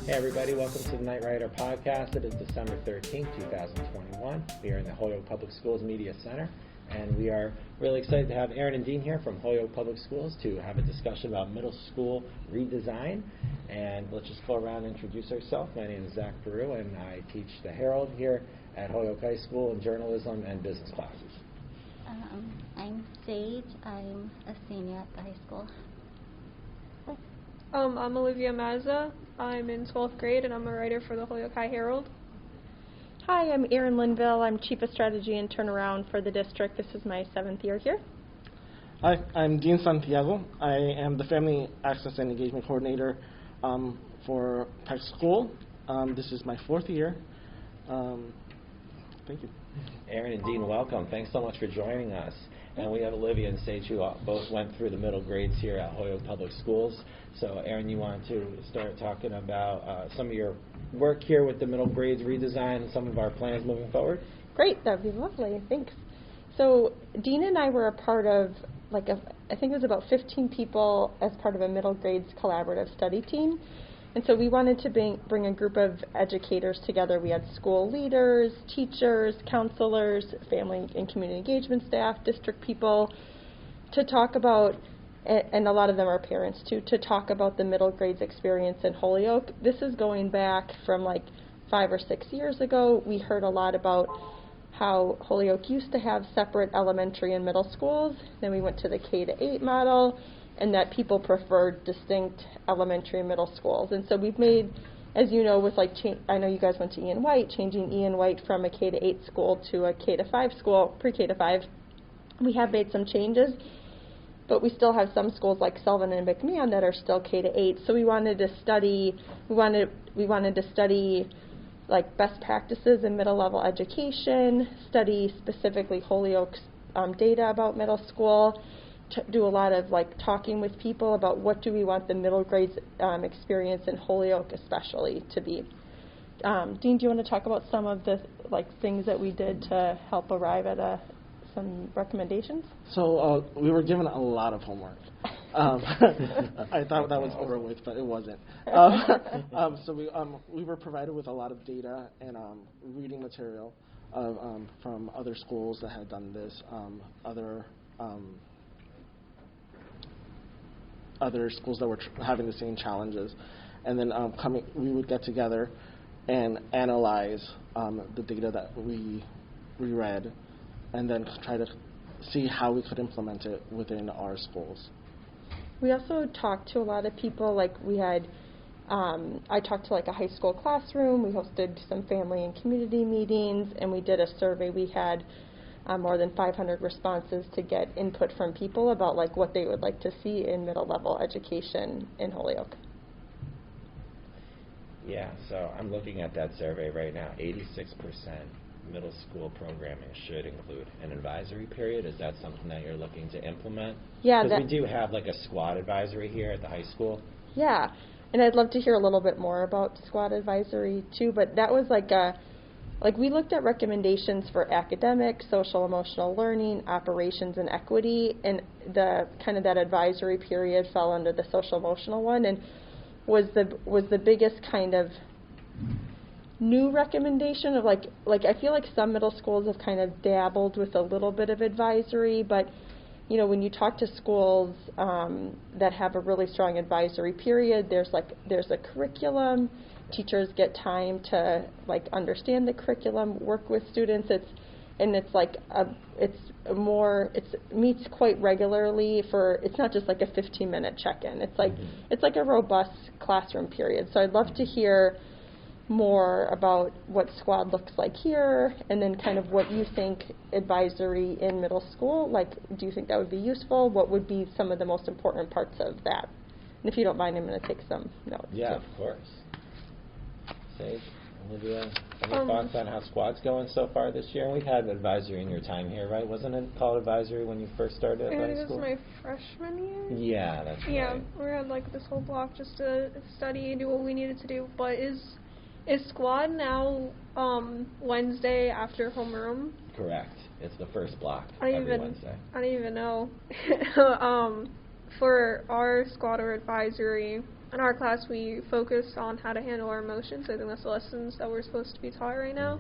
Hey everybody, welcome to the Night Rider podcast. It is December 13th, 2021. We are in the Holyoke Public Schools Media Center, and we are really excited to have Erin and Dean here from Holyoke Public Schools to have a discussion about middle school redesign. And let's just go around and introduce ourselves. My name is Zach Peru, and I teach the Herald here at Holyoke High School in journalism and business classes. I'm Sage. I'm a senior at the high school. I'm Olivia Mazza. I'm in 12th grade, and I'm a writer for the Holyoke High Herald. Hi, I'm Erin Linville. I'm Chief of Strategy and Turnaround for the district. This is my 7th year here. Hi, I'm Dean Santiago. I am the Family Access and Engagement Coordinator for Peck School. This is my 4th year. Thank you. Erin and Dean, welcome. Thanks so much for joining us. And we have Olivia and Sage, who both went through the middle grades here at Holyoke Public Schools. So, Erin, you want to start talking about some of your work here with the middle grades redesign and some of our plans moving forward? Great, that would be lovely. Thanks. So, Dean and I were a part of, I think it was about 15 people as part of a middle grades collaborative study team. And so we wanted to bring a group of educators together. We had school leaders, teachers, counselors, family and community engagement staff, district people, to talk about, and a lot of them are parents too, to talk about the middle grades experience in Holyoke. This is going back from 5 or 6 years ago. We heard a lot about how Holyoke used to have separate elementary and middle schools. Then we went to the K-8 model, and that people preferred distinct elementary and middle schools. And so we've made, as you know, with I know you guys went to Ian White, changing Ian White from a K-8 school to a K-5 school, pre-K to 5. We have made some changes, but we still have some schools like Sullivan and McMahon that are still K-8. So we wanted to study, best practices in middle level education, study specifically Holyoke's data about middle school, do a lot of talking with people about what do we want the middle grades experience in Holyoke especially to be. Dean, do you want to talk about some of the things that we did to help arrive at some recommendations? So we were given a lot of homework. I thought that was over with, but it wasn't. So we were provided with a lot of data and reading material from other schools that had done this, other schools that were having the same challenges, and then we would get together and analyze the data that we read, and then try to see how we could implement it within our schools. We also talked to a lot of people. We had, I talked to a high school classroom. We hosted some family and community meetings, and we did a survey. We had more than 500 responses to get input from people about what they would like to see in middle level education in Holyoke. Yeah, so I'm looking at that survey right now. 86% middle school programming should include an advisory period. Is that something that you're looking to implement? Yeah, because we do have a squad advisory here at the high school. Yeah, and I'd love to hear a little bit more about squad advisory too, but that was we looked at recommendations for academic, social, emotional learning, operations, and equity, and the that advisory period fell under the social emotional one, and was the biggest new recommendation of I feel some middle schools have dabbled with a little bit of advisory, but when you talk to schools that have a really strong advisory period, there's a curriculum. Teachers get time to understand the curriculum, work with students. It meets quite regularly it's not just a 15-minute check-in. It's a robust classroom period. So I'd love to hear more about what squad looks like here, and then what you think advisory in middle school. Do you think that would be useful? What would be some of the most important parts of that? And if you don't mind, I'm going to take some notes. Yeah, too. Of course. Sage, Olivia, any thoughts on how squad's going so far this year? And we've had advisory in your time here, right? Wasn't it called advisory when you first started at high school? It was my freshman year. Yeah, that's right. Yeah, we had this whole block just to study and do what we needed to do. But is squad now Wednesday after homeroom? Correct. It's the first block Wednesday. I don't even know. For our squad or advisory, in our class we focus on how to handle our emotions. I think that's the lessons that we're supposed to be taught right now.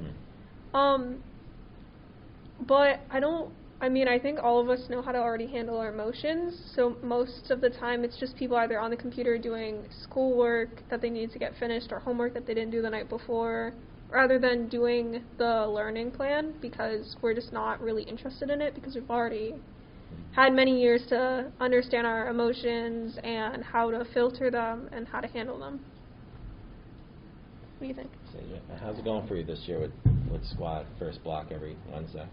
But I think all of us know how to already handle our emotions, so most of the time it's just people either on the computer doing schoolwork that they need to get finished or homework that they didn't do the night before, rather than doing the learning plan, because we're just not really interested in it because we've already had many years to understand our emotions and how to filter them and how to handle them. What do you think? So, how's it going for you this year with squad first block every Wednesday?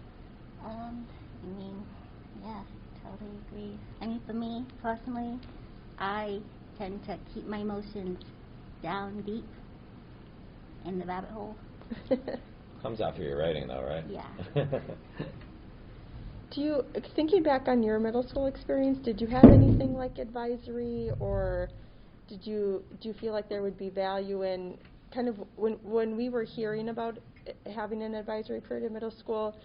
Yeah, totally agree. For me, personally, I tend to keep my emotions down deep in the rabbit hole. Comes out through your writing, though, right? Yeah. Thinking back on your middle school experience, did you have anything like advisory, or do you feel like there would be value in kind of when we were hearing about having an advisory period in middle school?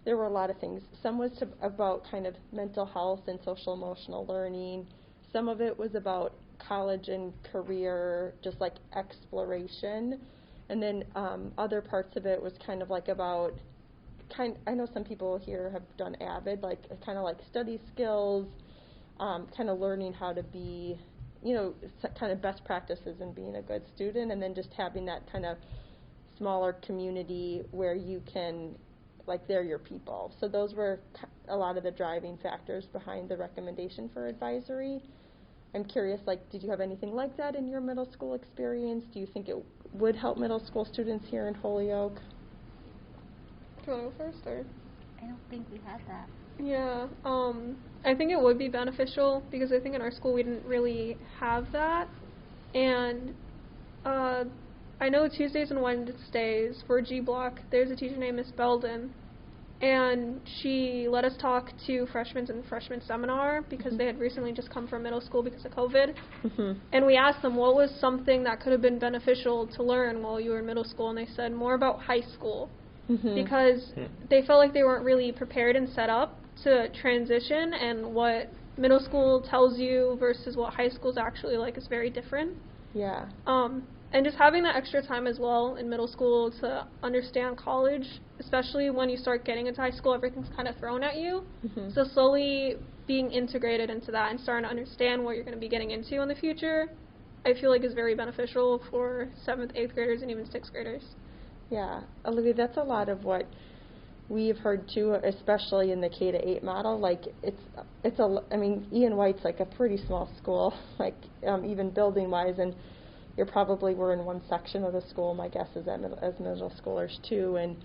There were a lot of things. Some was about kind of mental health and social emotional learning. Some of it was about college and career, just like exploration. And then other parts of it was kind of like about, I know some people here have done AVID, like kind of like study skills, kind of learning how to be, kind of best practices in being a good student, and then just having that kind of smaller community where you can, like, they're your people. So those were a lot of the driving factors behind the recommendation for advisory. I'm curious, like, did you have anything like that in your middle school experience? Do you think it would help middle school students here in Holyoke? Do you want to go first, or? I don't think we had that. Yeah, I think it would be beneficial because I think in our school we didn't really have that. And I know Tuesdays and Wednesdays for G Block, there's a teacher named Miss Belden, and she let us talk to freshmen in the freshman seminar because they had recently just come from middle school because of COVID. And we asked them what was something that could have been beneficial to learn while you were in middle school, and they said more about high school because they felt like they weren't really prepared and set up to transition, and what middle school tells you versus what high school is actually like is very different. Yeah. And just having that extra time as well in middle school to understand college, especially when you start getting into high school, everything's kind of thrown at you. So slowly being integrated into that and starting to understand what you're going to be getting into in the future, I feel like is very beneficial for 7th, 8th graders, and even 6th graders. Yeah. Olivia, that's a lot of what we've heard too, especially in the K-8 model. Like, Ian White's like a pretty small school, like even building-wise, and we're in one section of the school, my guess is that as middle schoolers too, and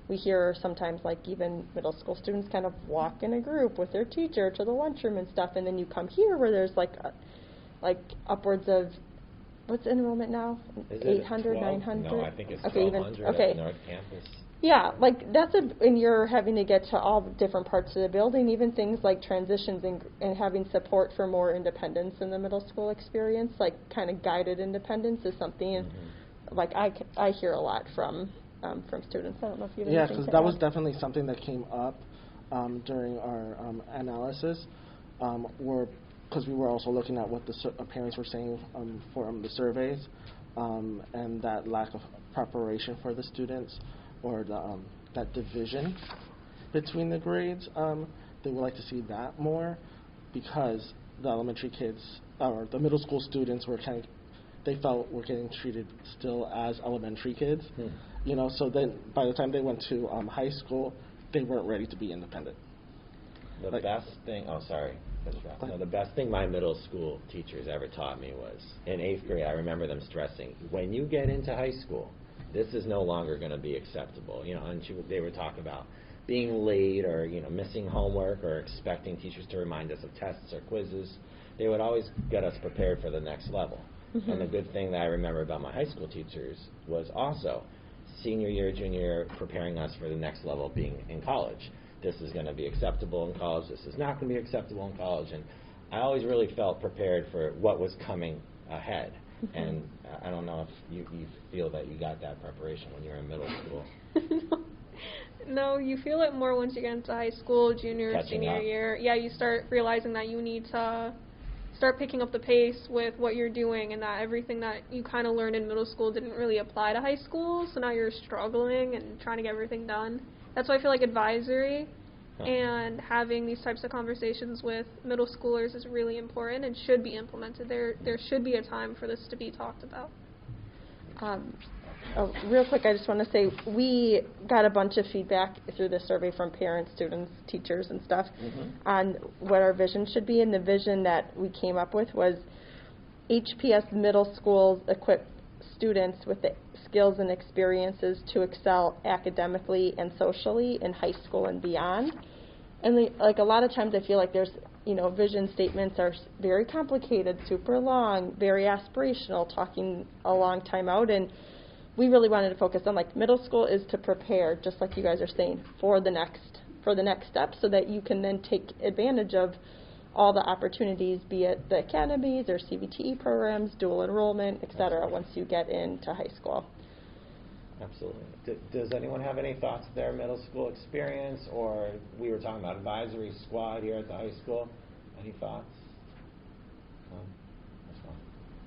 we hear sometimes like even middle school students kind of walk in a group with their teacher to the lunchroom and stuff, and then you come here where there's like upwards of, what's enrollment now? 800, 900? No, I think it's okay, 1,200 okay. at North Campus. Yeah, like and you're having to get to all the different parts of the building, even things like transitions and having support for more independence in the middle school experience, like kind of guided independence is something like I hear a lot from students. I don't know if you have anything to add. Yeah, because that was definitely something that came up during our analysis, because we were also looking at what the parents were saying from the surveys, and that lack of preparation for the students, or that division between the grades. They would like to see that more, because the elementary kids, or the middle school students, they felt were getting treated still as elementary kids. So then by the time they went to high school, they weren't ready to be independent. The best thing my middle school teachers ever taught me was, in 8th grade, I remember them stressing, when you get into high school, this is no longer going to be acceptable. And they would talk about being late, or missing homework, or expecting teachers to remind us of tests or quizzes. They would always get us prepared for the next level. And the good thing that I remember about my high school teachers was also senior year, junior year, preparing us for the next level, being in college. This is going to be acceptable in college. This is not going to be acceptable in college. And I always really felt prepared for what was coming ahead. And I don't know if you feel that you got that preparation when you were in middle school. No, you feel it more once you get into high school, junior, Catching senior up. year. Yeah, you start realizing that you need to start picking up the pace with what you're doing, and that everything that you kind of learned in middle school didn't really apply to high school, so now you're struggling and trying to get everything done. That's why I feel like advisory and having these types of conversations with middle schoolers is really important and should be implemented. There should be a time for this to be talked about. Real quick, I just want to say we got a bunch of feedback through the survey from parents, students, teachers, and stuff on what our vision should be. And the vision that we came up with was HPS middle schools equip students with the skills and experiences to excel academically and socially in high school and beyond. And like a lot of times I feel like there's, vision statements are very complicated, super long, very aspirational, talking a long time out, and we really wanted to focus on like middle school is to prepare, just like you guys are saying, for the next step, so that you can then take advantage of all the opportunities, be it the academies or CVTE programs, dual enrollment, et cetera, once you get into high school. Absolutely. Does anyone have any thoughts of their middle school experience, or we were talking about advisory squad here at the high school? Any thoughts? Just want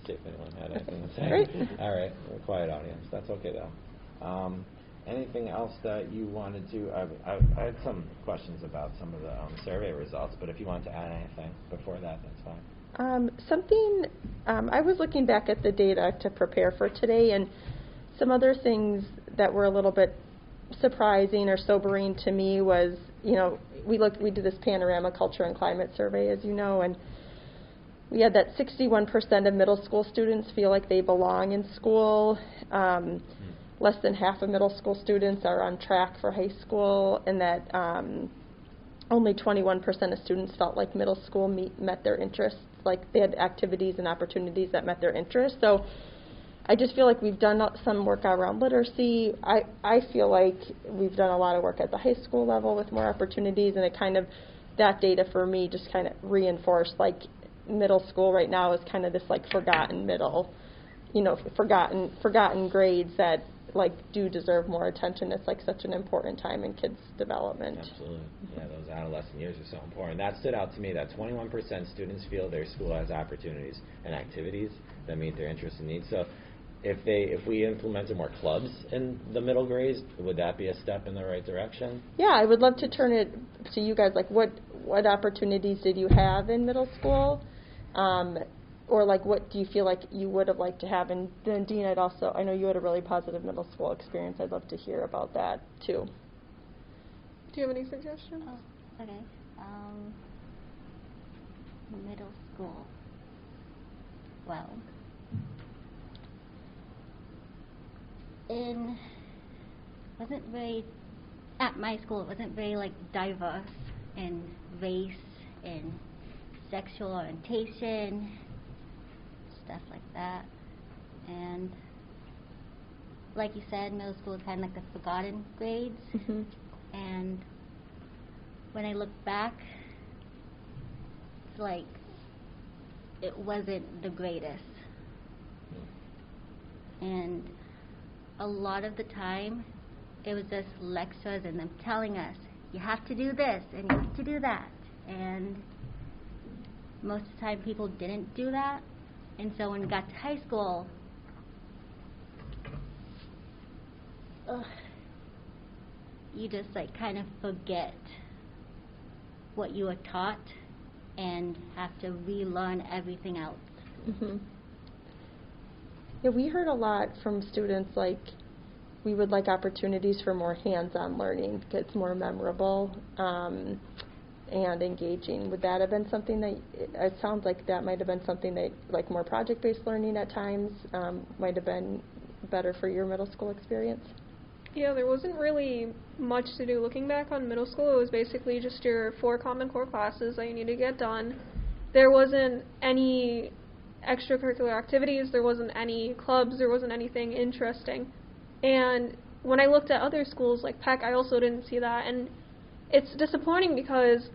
to see if anyone had anything to say. Great. All right, we're a quiet audience. That's okay though. Anything else that you wanted to? I had some questions about some of the survey results, but if you want to add anything before that, that's fine. I was looking back at the data to prepare for today, and some other things that were a little bit surprising or sobering to me was, we did this panorama culture and climate survey, as you know, and we had that 61% of middle school students feel like they belong in school. Less than half of middle school students are on track for high school, and that only 21% of students felt like middle school met their interests, like they had activities and opportunities that met their interests. So I just feel like we've done some work around literacy. I feel like we've done a lot of work at the high school level with more opportunities, and that data for me just kind of reinforced like middle school right now is kind of this like forgotten middle, forgotten grades that like do deserve more attention. It's like such an important time in kids' development. Absolutely. Yeah, those adolescent years are so important. That stood out to me, that 21% students feel their school has opportunities and activities that meet their interests and needs. So if we implemented more clubs in the middle grades, would that be a step in the right direction? Yeah, I would love to turn it to you guys. Like, what opportunities did you have in middle school? Or like, what do you feel like you would have liked to have? And then Dean, I know you had a really positive middle school experience. I'd love to hear about that too. Do you have any suggestions? Oh, okay. Middle school. Well, at my school, it wasn't very like diverse in race and sexual orientation, stuff like that. And like you said, middle school is kind of like the forgotten grades. Mm-hmm. And when I look back, it's like it wasn't the greatest. And a lot of the time, it was just lectures and them telling us, you have to do this and you have to do that. And most of the time, people didn't do that. And so when we got to high school, you just like kind of forget what you were taught and have to relearn everything else. Mm-hmm. Yeah, we heard a lot from students like we would like opportunities for more hands-on learning, it's more memorable and engaging. Would that have been something that, it sounds like that might have been something that, like more project-based learning at times, might have been better for your middle school experience? Yeah, there wasn't really much to do. Looking back on middle school, it was basically just your 4 Common Core classes that you need to get done. There wasn't any extracurricular activities, there wasn't any clubs, there wasn't anything interesting. And when I looked at other schools like Peck, I also didn't see that. And it's disappointing because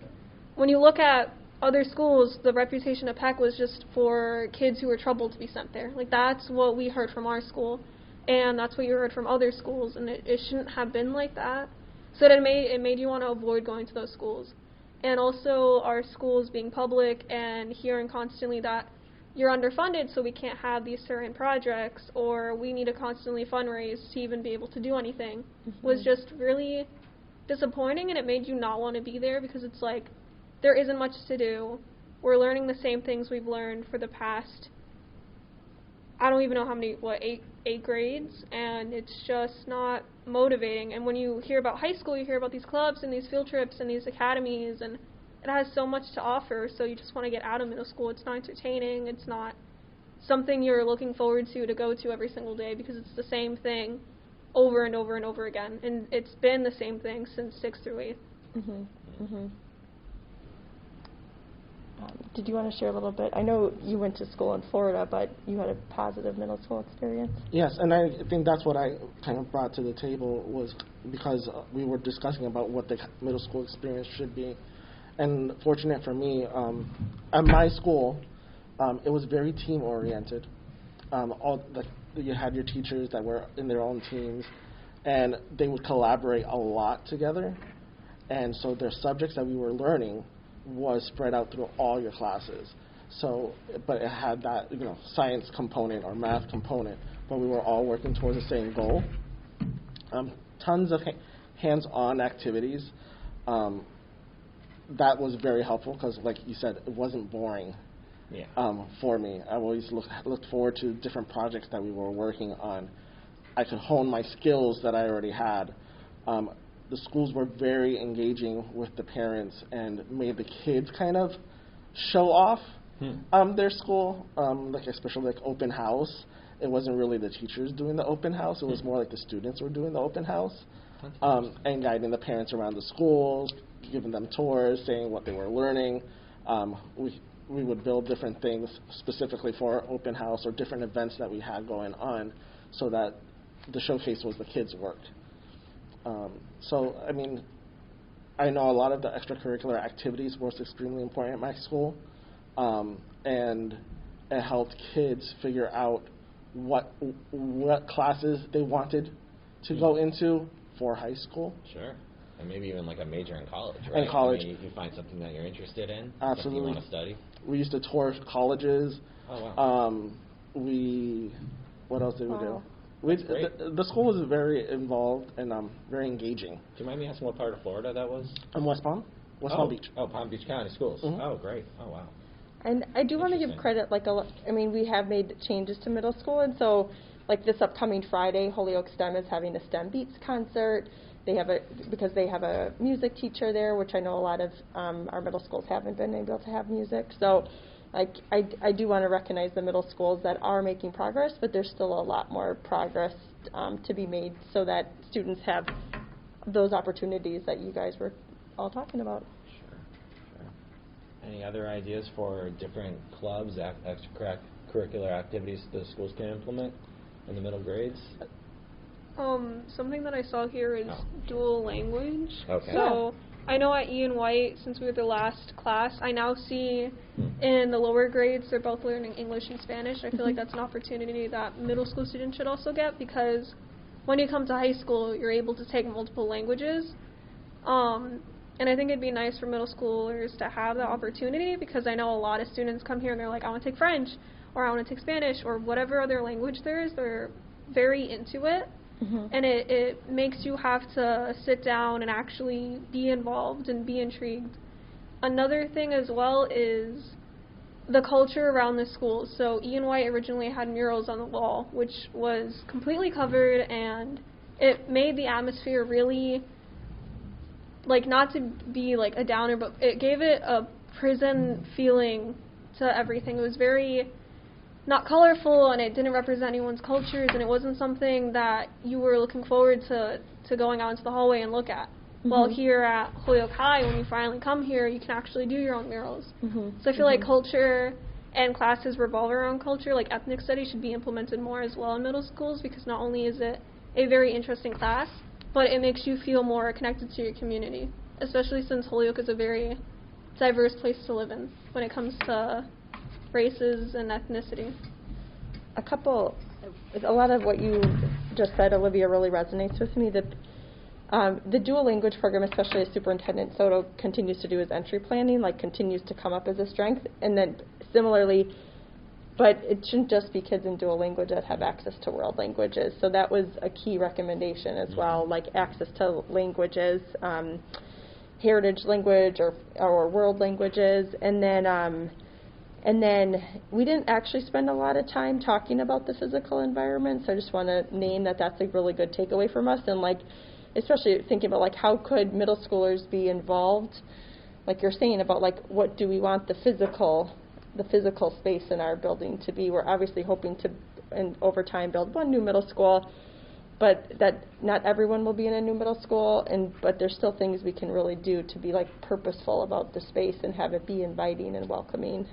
when you look at other schools, the reputation of Peck was just for kids who were troubled to be sent there. Like, that's what we heard from our school, and that's what you heard from other schools, and it shouldn't have been like that. So that it made you want to avoid going to those schools. and also our schools being public and hearing constantly that you're underfunded, so we can't have these certain projects, or we need to constantly fundraise to even be able to do anything, was just really disappointing, and it made you not want to be there, because it's like, there isn't much to do. We're learning the same things we've learned for the past, I don't even know how many, eight grades, and it's just not motivating. And when you hear about high school, you hear about these clubs and these field trips and these academies, and it has so much to offer, so you just want to get out of middle school. It's not entertaining. It's not something you're looking forward to go to every single day, because it's the same thing over and over and over again. And it's been the same thing since 6th through 8th. Did you want to share a little bit? I know you went to school in Florida, but you had a positive middle school experience. Yes, and I think that's what I kind of brought to the table, was because we were discussing about what the middle school experience should be. And fortunate for me, at my school, it was very team-oriented. You had your teachers that were in their own teams, and they would collaborate a lot together. And so their subjects that we were learning was spread out through all your classes. So, but it had that, science component or math component, but we were all working towards the same goal. Tons of hands-on activities. That was very helpful, because, like you said, it wasn't boring. For me. I always looked forward to different projects that we were working on. I could hone my skills that I already had. The schools were very engaging with the parents and made the kids kind of show off their school, especially like open house. It wasn't really the teachers doing the open house. It was more like the students were doing the open house, and guiding the parents around the schools, giving them tours, saying what they were learning. We would build different things specifically for our open house, or different events that we had going on, so that the showcase was the kids' work. So, I mean, I know a lot of the extracurricular activities was extremely important at my school, and it helped kids figure out what classes they wanted to go into for high school. Sure. And maybe even like a major in college, right? In college. I mean, you find something that you're interested in, Absolutely. something you want to study. We used to tour colleges. Oh, wow. What else did we do? Great. The school was very involved and very engaging. Do you mind me asking what part of Florida that was? West Palm Beach. Oh, Palm Beach County Schools. Mm-hmm. Oh, great. Oh, wow. And I do want to give credit, we have made changes to middle school, and so, like this upcoming Friday, Holyoke STEM is having a STEM Beats concert. Because they have a music teacher there, which I know a lot of our middle schools haven't been able to have music. So I do want to recognize the middle schools that are making progress, but there's still a lot more progress to be made, so that students have those opportunities that you guys were all talking about. Sure. Any other ideas for different clubs, extracurricular activities the schools can implement in the middle grades? Something that I saw here is dual language. Okay. So I know at Ian White, since we were the last class, I now see in the lower grades they're both learning English and Spanish. I feel like that's an opportunity that middle school students should also get, because when you come to high school, you're able to take multiple languages. And I think it'd be nice for middle schoolers to have that opportunity, because I know a lot of students come here and they're like, I want to take French, or I want to take Spanish, or whatever other language there is. They're very into it. And it makes you have to sit down and actually be involved and be intrigued. Another thing as well is the culture around the school. So Ian White originally had murals on the wall, which was completely covered, and it made the atmosphere really, not to be a downer, but it gave it a prison feeling to everything. It was very not colorful, and it didn't represent anyone's cultures, and it wasn't something that you were looking forward to going out into the hallway and look at. Well, here at Holyoke High, when you finally come here, you can actually do your own murals. So I feel like culture and classes revolve around culture. Like ethnic studies should be implemented more as well in middle schools, because not only is it a very interesting class, but it makes you feel more connected to your community, especially since Holyoke is a very diverse place to live in when it comes to races and ethnicity. A lot of what you just said, Olivia, really resonates with me. The dual language program, especially as Superintendent Soto continues to do his entry planning, like continues to come up as a strength. And then similarly, but it shouldn't just be kids in dual language that have access to world languages. So that was a key recommendation as well, like access to languages, heritage language or world languages. And then we didn't actually spend a lot of time talking about the physical environment, so I just want to name that that's a really good takeaway from us. And like, especially thinking about like how could middle schoolers be involved, like you're saying about like what do we want the physical space in our building to be. We're obviously hoping to, and over time, build one new middle school, but that not everyone will be in a new middle school, but there's still things we can really do to be like purposeful about the space and have it be inviting and welcoming.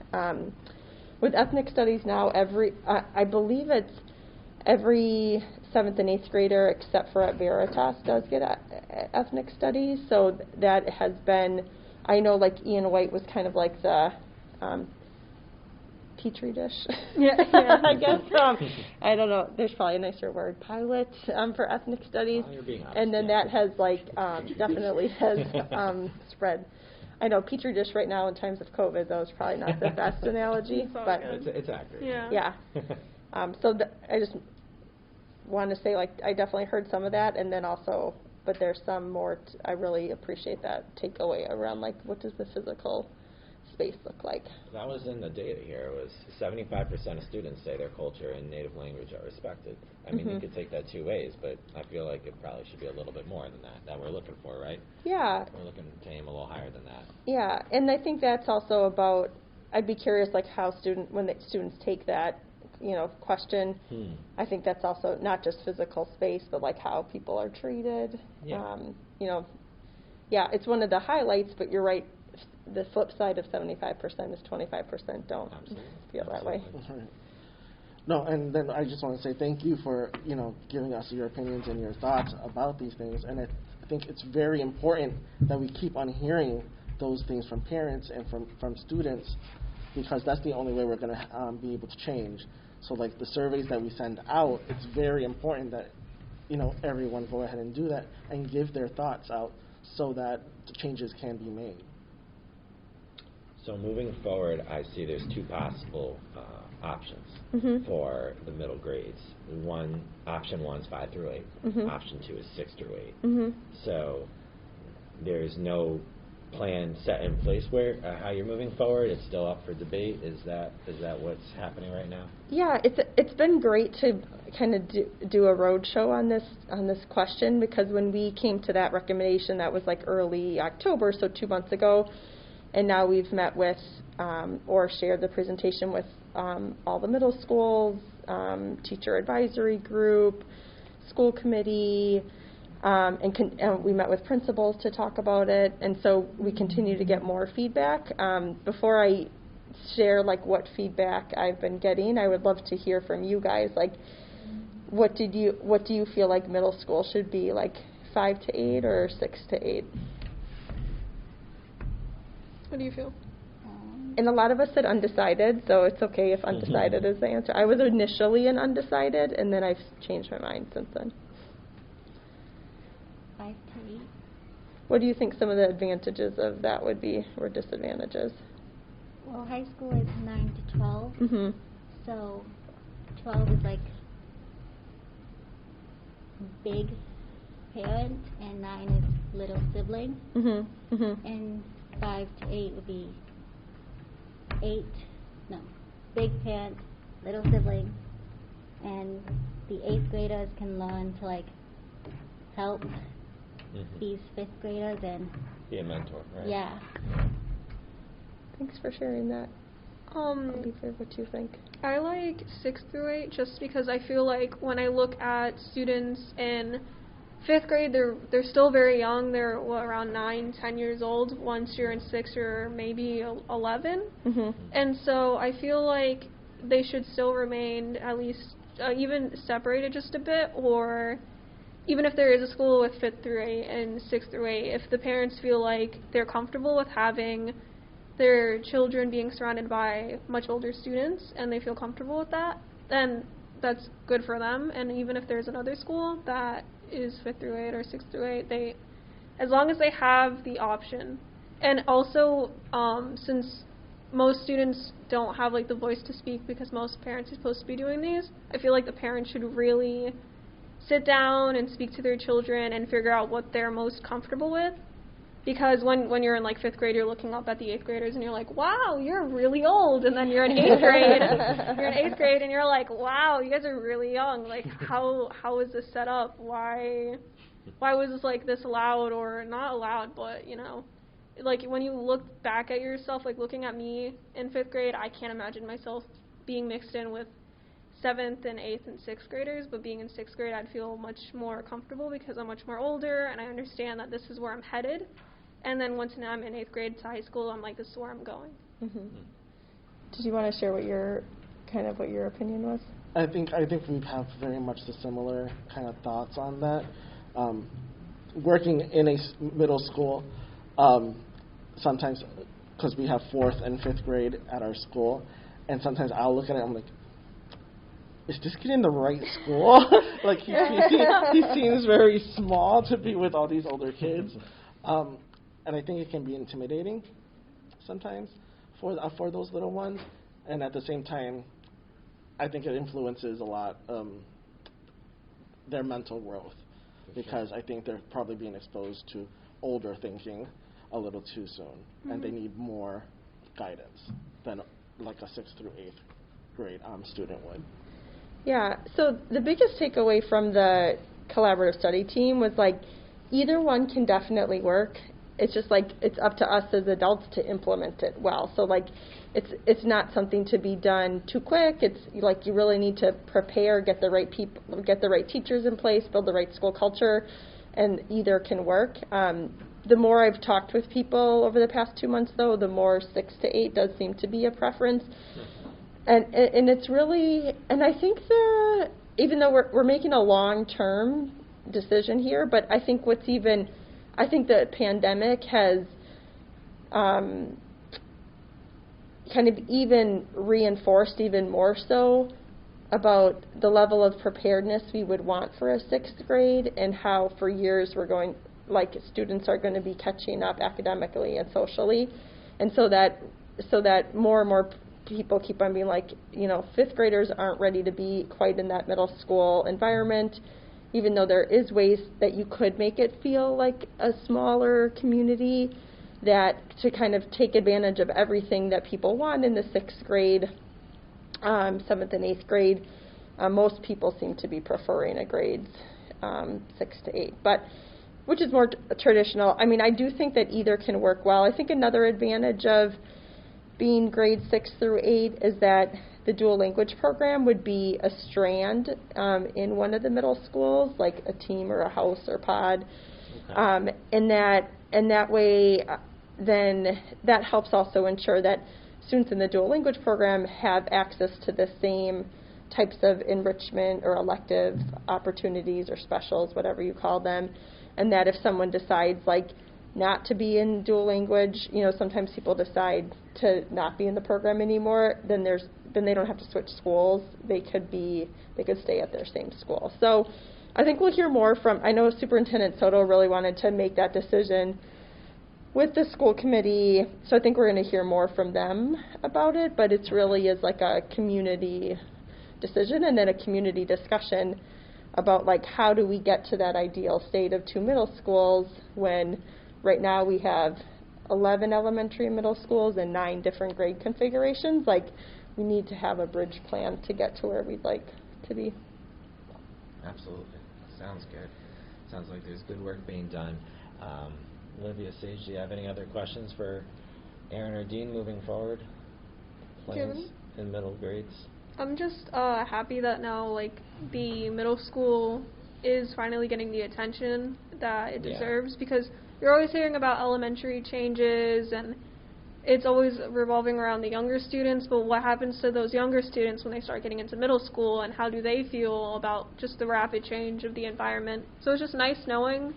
With ethnic studies now, I believe it's every 7th and 8th grader except for at Veritas does get ethnic studies. So that has been, I know like Ian White was kind of like the petri dish. Yeah. I guess. I don't know. There's probably a nicer word, pilot, for ethnic studies. Oh, you're being honest, and then yeah. that has like definitely has spread. I know petri dish right now in times of COVID, though, is probably not the best analogy, but It's accurate. Yeah. I just want to say, like, I definitely heard some of that, and then also, but there's some more. I really appreciate that takeaway around like what does the physical space look like. That was in the data here. It was 75% of students say their culture and native language are respected. I mean, you could take that two ways, but I feel like it probably should be a little bit more than that we're looking for, right? Yeah. We're looking to aim a little higher than that. Yeah, and I think that's also about, I'd be curious like how when the students take that, question. I think that's also not just physical space, but like how people are treated. Yeah. It's one of the highlights, but you're right. The flip side of 75% is 25% don't feel that way. Right. No, and then I just want to say thank you for, giving us your opinions and your thoughts about these things. And I think it's very important that we keep on hearing those things from parents and from students, because that's the only way we're going to be able to change. So like the surveys that we send out, it's very important that, everyone go ahead and do that and give their thoughts out so that the changes can be made. So moving forward, I see there's two possible options for the middle grades. Option 1 is 5 through 8. Option 2 is 6 through 8. So there's no plan set in place where how you're moving forward. It's still up for debate. Is that what's happening right now? Yeah, it's been great to kind of do a road show on this question, because when we came to that recommendation, that was like early October, so 2 months ago. And now we've met with or shared the presentation with all the middle schools, teacher advisory group, school committee, and we met with principals to talk about it. And so we continue to get more feedback. Before I share like what feedback I've been getting, I would love to hear from you guys. Like, what do you feel like middle school should be, like 5 to 8 or 6 to 8? What do you feel? And a lot of us said undecided, so it's okay if undecided is the answer. I was initially an undecided, and then I've changed my mind since then. 5 to 8. What do you think some of the advantages of that would be, or disadvantages? Well, high school is 9 to 12. So 12 is like big parent, and 9 is little sibling. And 5 to 8 would be big parent, little sibling, and the 8th graders can learn to like help these 5th graders and Be a mentor, right? yeah. Thanks for sharing that. Olivia, what do you think? I like 6 through 8 just because I feel like when I look at students in 5th grade, they're still very young. They're around 9, 10 years old. Once you're in 6th, you're maybe 11. And so I feel like they should still remain at least even separated just a bit, or even if there is a school with 5th through 8 and 6th through 8, if the parents feel like they're comfortable with having their children being surrounded by much older students and they feel comfortable with that, then that's good for them. And even if there's another school that is 5th through 8 or 6th through 8, as long as they have the option. And also, since most students don't have like the voice to speak because most parents are supposed to be doing these, I feel like the parents should really sit down and speak to their children and figure out what they're most comfortable with. Because when you're in like 5th grade, you're looking up at the 8th graders and you're like, wow, you're really old. And then you're in 8th grade, and you're like, wow, you guys are really young. Like, how is this set up? Why was this like this allowed or not allowed? But like when you look back at yourself, like looking at me in 5th grade, I can't imagine myself being mixed in with 7th and 8th and 6th graders, but being in 6th grade, I'd feel much more comfortable because I'm much more older and I understand that this is where I'm headed. And then once I'm in 8th grade to high school, I'm like, this is where I'm going. Mm-hmm. Did you want to share what your opinion was? I think we have very much the similar kind of thoughts on that. Working in a middle school, sometimes, because we have 4th and 5th grade at our school, and sometimes I'll look at it and I'm like, is this kid in the right school? Like, he seems very small to be with all these older kids. And I think it can be intimidating sometimes for those little ones. And at the same time, I think it influences a lot their mental growth, because I think they're probably being exposed to older thinking a little too soon, and they need more guidance than like a 6th through 8th grade student would. Yeah, so the biggest takeaway from the collaborative study team was like either one can definitely work. It's just like it's up to us as adults to implement it well. So like it's not something to be done too quick. It's like you really need to prepare, get the right people, get the right teachers in place, build the right school culture, and either can work. The more I've talked with people over the past 2 months, though, the more 6 to 8 does seem to be a preference. And it's really, and I think even though we're making a long-term decision here, but I think I think the pandemic has kind of even reinforced even more so about the level of preparedness we would want for a 6th grade, and how for years students are going to be catching up academically and socially, and so that more and more people keep on being like, 5th graders aren't ready to be quite in that middle school environment, even though there is ways that you could make it feel like a smaller community, that to kind of take advantage of everything that people want in the 6th grade, 7th and 8th grade. Most people seem to be preferring a grades 6 to 8, but which is more traditional. I mean, I do think that either can work well. I think another advantage of being grades 6 through 8 is that the dual language program would be a strand in one of the middle schools, like a team or a house or pod. Okay. And that way, then that helps also ensure that students in the dual language program have access to the same types of enrichment or elective opportunities or specials, whatever you call them, and that if someone decides not to be in dual language, sometimes people decide to not be in the program anymore, then they don't have to switch schools. They could stay at their same school. So I think we'll hear more I know Superintendent Soto really wanted to make that decision with the school committee, so I think we're going to hear more from them about it, but it really is like a community decision and then a community discussion about how do we get to that ideal state of 2 middle schools when right now we have 11 elementary and middle schools and 9 different grade configurations. We need to have a bridge plan to get to where we'd like to be. Absolutely. Sounds good. Sounds like there's good work being done. Olivia, Sage, do you have any other questions for Erin or Dean moving forward? Plans in middle grades? I'm just happy that now the middle school is finally getting the attention that it deserves, because you're always hearing about elementary changes and it's always revolving around the younger students, but what happens to those younger students when they start getting into middle school, and how do they feel about just the rapid change of the environment? So it's just nice knowing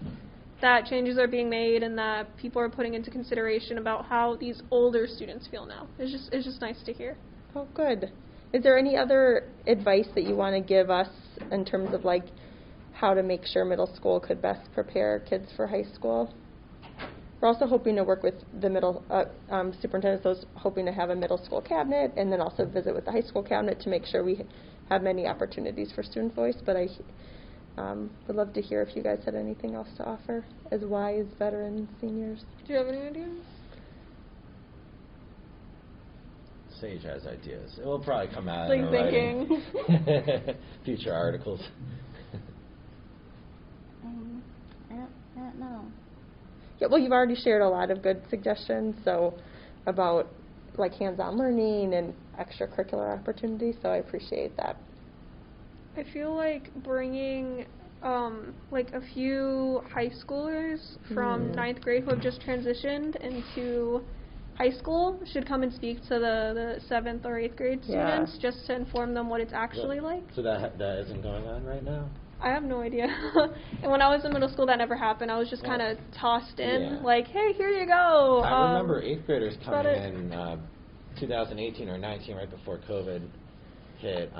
that changes are being made and that people are putting into consideration about how these older students feel now. It's just nice to hear. Oh, good. Is there any other advice that you want to give us in terms of how to make sure middle school could best prepare kids for high school. We're also hoping to work with the middle superintendent, so hoping to have a middle school cabinet and then also visit with the high school cabinet to make sure we have many opportunities for student voice. But I would love to hear if you guys had anything else to offer as wise veteran seniors. Do you have any ideas? Sage has ideas. It will probably come out Like in her thinking. writing. Future articles. I don't know. Yeah, well, you've already shared a lot of good suggestions, so about like hands-on learning and extracurricular opportunities, so I appreciate that. I feel like bringing like a few high schoolers from ninth grade who have just transitioned into high school should come and speak to the 7th or 8th grade Yeah. students just to inform them what it's actually like. So that isn't going on right now? I have no idea. And when I was in middle school, that never happened. I was just kind of tossed in, Yeah. like, hey, here you go. I remember 8th graders is coming that it? in 2018 or 19, right before COVID hit,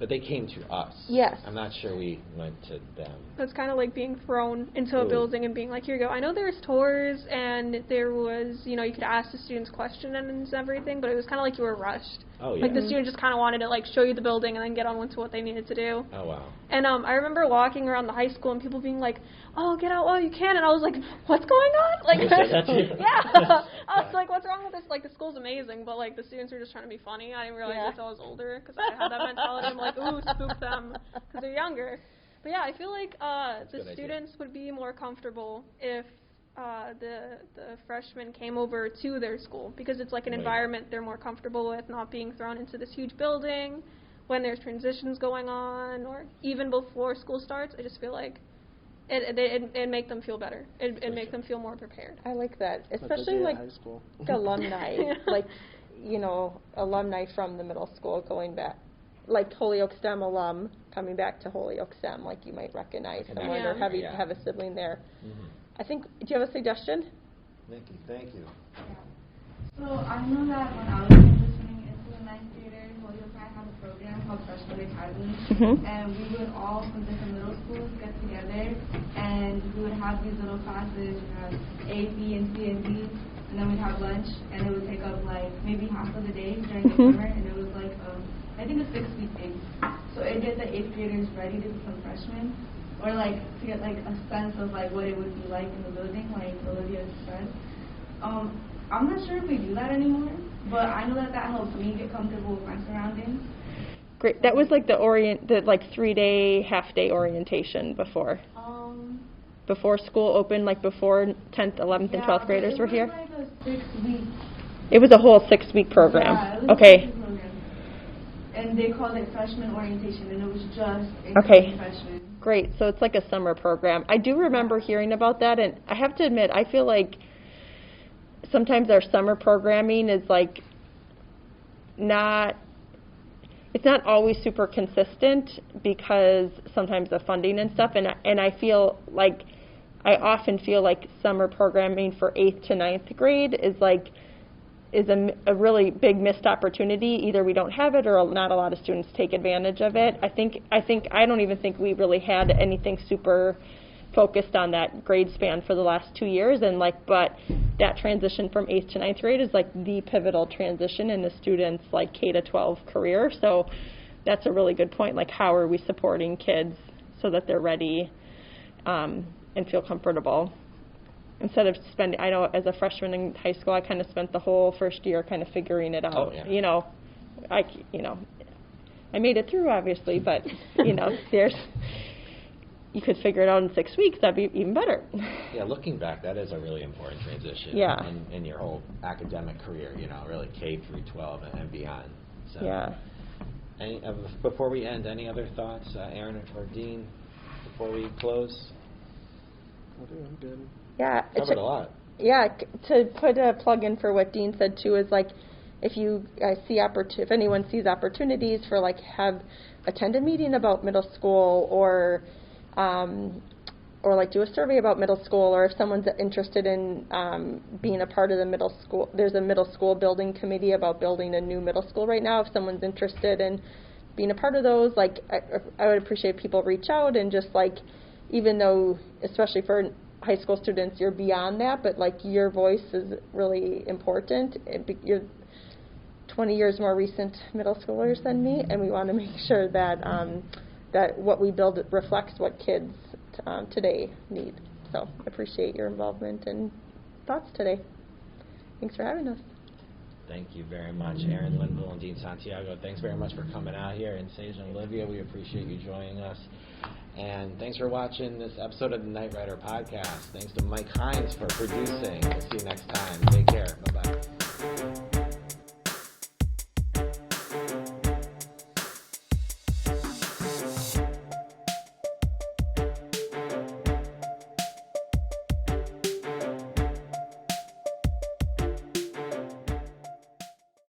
but they came to us. Yes. I'm not sure we went to them. It's kind of like being thrown into a Ooh. building and being like, here you go. I know there's tours and there was, you know, you could ask the students questions and everything, but it was kind of like you were rushed. Oh, yeah. Like the student just kind of wanted to like show you the building and then get on with what they needed to do. Oh, wow. And I remember walking around the high school and people being like, oh, get out while you can. And I was like, what's going on? Like, You said that to you? yeah. I was like, what's wrong with this? Like, the school's amazing, but like the students were just trying to be funny. I didn't realize Yeah. until I was older because I had that mentality. I'm like, ooh, spook them because they're younger. But yeah, I feel like a the good idea. students would be more comfortable if the freshmen came over to their school because it's like an Right. environment they're more comfortable with, not being thrown into this huge building when there's transitions going on or even before school starts. I just feel like it'd make them feel better. It'd make them feel more prepared. I like that, Like especially Olivia like high school. alumni, Yeah. like, you know, alumni from the middle school going back, like Holyoke STEM alum coming back to Holyoke STEM, like you might recognize Connection. someone or Yeah. have a sibling there. Mm-hmm. I think, do you have a suggestion? Nikki, thank you. So I know that when I was transitioning into the 9th graders, Holyoke had a program called Freshman Academy, and we would all from different middle schools get together, and we would have these little classes. We have A, B, and C, and D, and then we'd have lunch, and it would take up like maybe half of the day during the summer, and it was like I think a 6-week thing. So it gets the 8th graders ready to become freshmen, or like to get like a sense of like what it would be like in the building, like Olivia said. I'm not sure if we do that anymore, but I know that helps me get comfortable with my surroundings. Great. That was like the 3-day, half-day orientation before school opened, like before 10th, 11th, and 12th graders were here. It was like a 6-week. It was a whole 6-week program. Yeah, it was Okay. a 6-week program. And they called it freshman orientation, and it was just Okay. freshmen. Great. So it's like a summer program. I do remember hearing about that, and I have to admit, I feel like sometimes our summer programming is like it's not always super consistent because sometimes of funding and stuff, and I feel like I often feel like summer programming for 8th to 9th grade is a really big missed opportunity. Either we don't have it or not a lot of students take advantage of it. I don't even think we really had anything super focused on that grade span for the last 2 years, but that transition from 8th to 9th grade is like the pivotal transition in the students' like K to 12 career. So that's a really good point. Like, how are we supporting kids so that they're ready and feel comfortable? Instead of spending, I know as a freshman in high school, I kind of spent the whole first year kind of figuring it out. Oh, yeah. I made it through obviously, but you could figure it out in 6 weeks. That'd be even better. Yeah, looking back, that is a really important transition Yeah. in your whole academic career, really K through 12 and beyond. So, Yeah. Before we end, any other thoughts, Erin or Dean, before we close? I'm good. Yeah. Covered a lot. Yeah, to put a plug in for what Dean said too is like, if you if anyone sees opportunities for like attend a meeting about middle school or like do a survey about middle school, or if someone's interested in being a part of the middle school, there's a middle school building committee about building a new middle school right now. If someone's interested in being a part of those. Like, I would appreciate people reach out and just, like, even though, especially for high school students, you're beyond that, but, like, your voice is really important. You're 20 years more recent middle schoolers than me, and we want to make sure that that what we build reflects what kids today need. So I appreciate your involvement and thoughts today. Thanks for having us. Thank you very much, Erin, Linville, and Dean Santiago. Thanks very much for coming out here. And Sage and Olivia, we appreciate you joining us. And thanks for watching this episode of the Night Rider podcast. Thanks to Mike Hines for producing. We'll see you next time. Take care. Bye-bye.